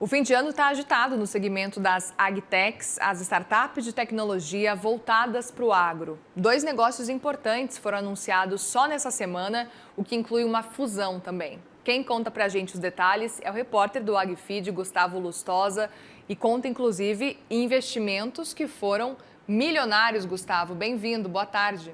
O fim de ano está agitado no segmento das agtechs, as startups de tecnologia voltadas para o agro. Dois negócios importantes foram anunciados só nessa semana, o que inclui uma fusão também. Quem conta para a gente os detalhes é o repórter do AgFeed, Gustavo Lustosa, e conta inclusive investimentos que foram milionários. Gustavo, bem-vindo, boa tarde.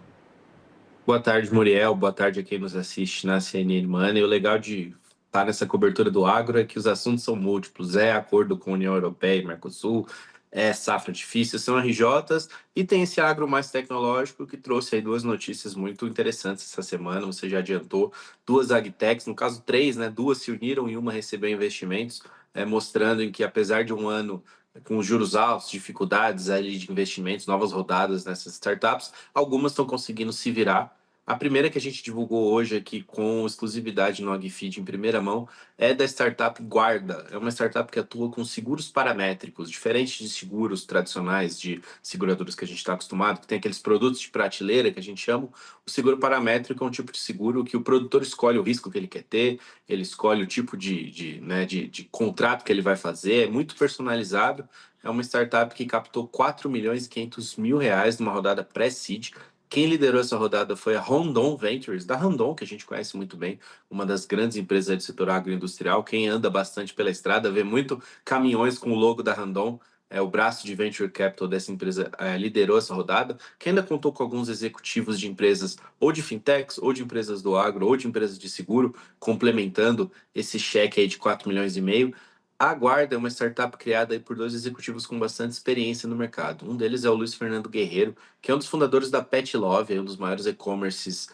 Boa tarde, Muriel. Boa tarde a quem nos assiste na CNN Money. O legal de estar nessa cobertura do agro é que os assuntos são múltiplos. É acordo com a União Europeia e Mercosul, é safra difícil, são RJs e tem esse agro mais tecnológico que trouxe aí duas notícias muito interessantes essa semana. Você já adiantou duas agtechs, no caso três, né? Duas se uniram e uma recebeu investimentos, mostrando em que apesar de um ano com juros altos, dificuldades ali de investimentos, novas rodadas nessas startups, algumas estão conseguindo se virar. A primeira que a gente divulgou hoje aqui com exclusividade no AgFeed em primeira mão é da startup Guarda. É uma startup que atua com seguros paramétricos, diferente de seguros tradicionais de seguradoras que a gente está acostumado, que tem aqueles produtos de prateleira que a gente chama. O seguro paramétrico é um tipo de seguro que o produtor escolhe o risco que ele quer ter, ele escolhe o tipo de contrato que ele vai fazer, é muito personalizado. É uma startup que captou 4 milhões e 500 mil reais numa rodada pré-seed. Quem liderou essa rodada foi a Rondon Ventures, da Rondon, que a gente conhece muito bem, uma das grandes empresas do setor agroindustrial. Quem anda bastante pela estrada vê muito caminhões com o logo da Rondon. O braço de venture capital dessa empresa liderou essa rodada, que ainda contou com alguns executivos de empresas ou de fintechs, ou de empresas do agro, ou de empresas de seguro, complementando esse cheque aí de 4 milhões e meio. A Guarda é uma startup criada aí por dois executivos com bastante experiência no mercado. Um deles é o Luiz Fernando Guerreiro, que é um dos fundadores da Pet Love, um dos maiores e-commerces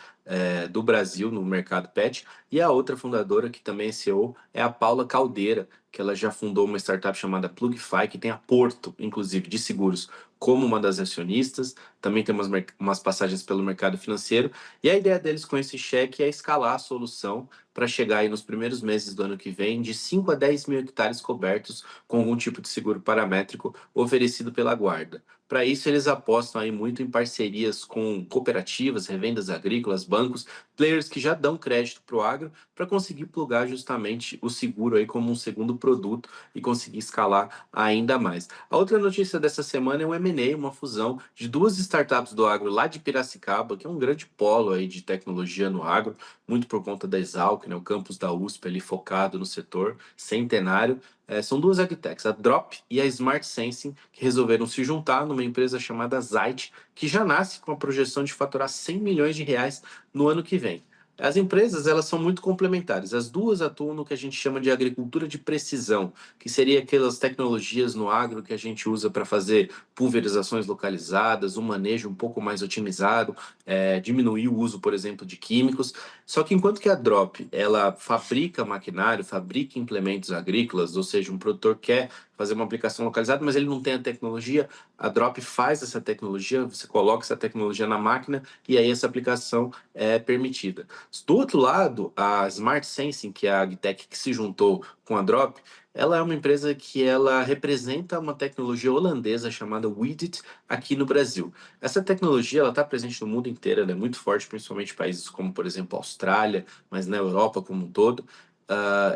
do Brasil no mercado pet. E a outra fundadora, que também é CEO, é a Paula Caldeira, que ela já fundou uma startup chamada Plugify, que tem a Porto, inclusive, de seguros, como uma das acionistas. Também tem umas passagens pelo mercado financeiro. E a ideia deles com esse cheque é escalar a solução para chegar aí nos primeiros meses do ano que vem de 5 a 10 mil hectares cobertos com algum tipo de seguro paramétrico oferecido pela Guarda. Para isso, eles apostam aí muito em parcerias com cooperativas, revendas agrícolas, bancos, players que já dão crédito para o agro, para conseguir plugar justamente o seguro aí como um segundo produto e conseguir escalar ainda mais. A outra notícia dessa semana é um M&A, uma fusão de duas startups do agro lá de Piracicaba, que é um grande polo aí de tecnologia no agro, muito por conta da Exalc, né, o campus da USP ali focado no setor centenário. São duas agtechs, a Drop e a Smart Sensing, que resolveram se juntar numa empresa chamada Zite, que já nasce com a projeção de faturar 100 milhões de reais no ano que vem. As empresas, elas são muito complementares. As duas atuam no que a gente chama de agricultura de precisão, que seria aquelas tecnologias no agro que a gente usa para fazer pulverizações localizadas, um manejo um pouco mais otimizado, diminuir o uso, por exemplo, de químicos. Só que enquanto que a Drop, ela fabrica maquinário, fabrica implementos agrícolas, ou seja, um produtor quer fazer uma aplicação localizada, mas ele não tem a tecnologia, a Drop faz essa tecnologia, você coloca essa tecnologia na máquina e aí essa aplicação é permitida. Do outro lado, a Smart Sensing, que é a agtech que se juntou com a Drop, ela é uma empresa que ela representa uma tecnologia holandesa chamada Widit aqui no Brasil. Essa tecnologia ela está presente no mundo inteiro, ela é muito forte, principalmente em países como, por exemplo, a Austrália, mas na Europa como um todo.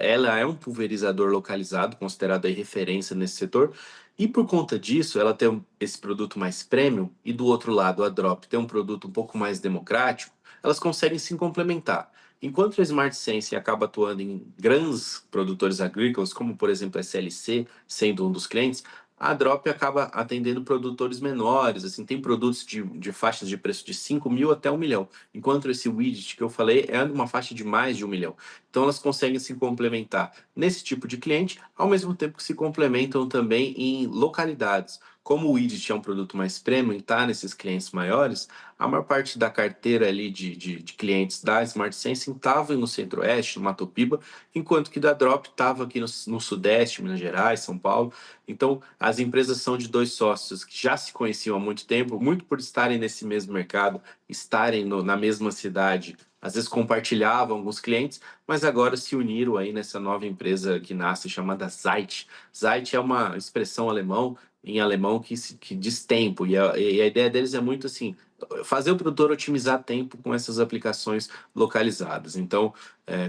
Ela é um pulverizador localizado, considerado aí referência nesse setor, e por conta disso, ela tem esse produto mais premium, e do outro lado, a Drop tem um produto um pouco mais democrático, elas conseguem se complementar. Enquanto a Smart Sensing acaba atuando em grandes produtores agrícolas, como por exemplo a SLC, sendo um dos clientes, a Drop acaba atendendo produtores menores, assim, tem produtos de faixas de preço de 5 mil até 1 milhão, enquanto esse widget que eu falei é uma faixa de mais de 1 milhão. Então elas conseguem se complementar nesse tipo de cliente, ao mesmo tempo que se complementam também em localidades. Como o widget é um produto mais premium e está nesses clientes maiores, a maior parte da carteira ali de clientes da Smart Sensing estava no Centro-Oeste, no Mato Piba, enquanto que da Drop estava aqui no Sudeste, Minas Gerais, São Paulo. Então, as empresas são de dois sócios que já se conheciam há muito tempo, muito por estarem nesse mesmo mercado, estarem na mesma cidade, às vezes compartilhavam alguns clientes, mas agora se uniram aí nessa nova empresa que nasce chamada Zeit. Zeit é uma expressão em alemão que diz tempo, e a ideia deles é muito assim, fazer o produtor otimizar tempo com essas aplicações localizadas. Então,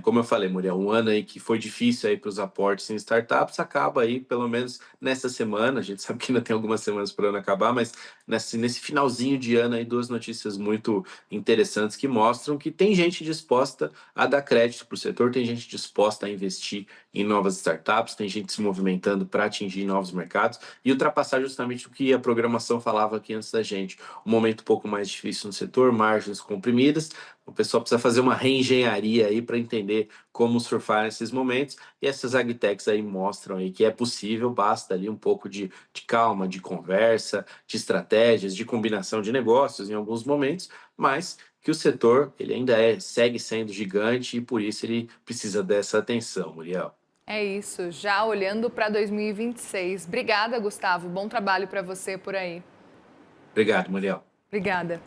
Como eu falei, Muriel, um ano aí que foi difícil aí para os aportes em startups, acaba aí, pelo menos nessa semana, a gente sabe que ainda tem algumas semanas para o ano acabar, mas nesse finalzinho de ano aí, duas notícias muito interessantes que mostram que tem gente disposta a dar crédito para o setor, tem gente disposta a investir em novas startups, tem gente se movimentando para atingir novos mercados e ultrapassar justamente o que a programação falava aqui antes da gente. Um momento um pouco mais difícil no setor, margens comprimidas, o pessoal precisa fazer uma reengenharia aí para entender como surfar nesses momentos, e essas agtechs aí mostram aí que é possível, basta ali um pouco de calma, de conversa, de estratégias, de combinação de negócios em alguns momentos, mas que o setor ele ainda segue sendo gigante e por isso ele precisa dessa atenção, Muriel. É isso, já olhando para 2026. Obrigada, Gustavo. Bom trabalho para você por aí. Obrigado, Muriel. Obrigada.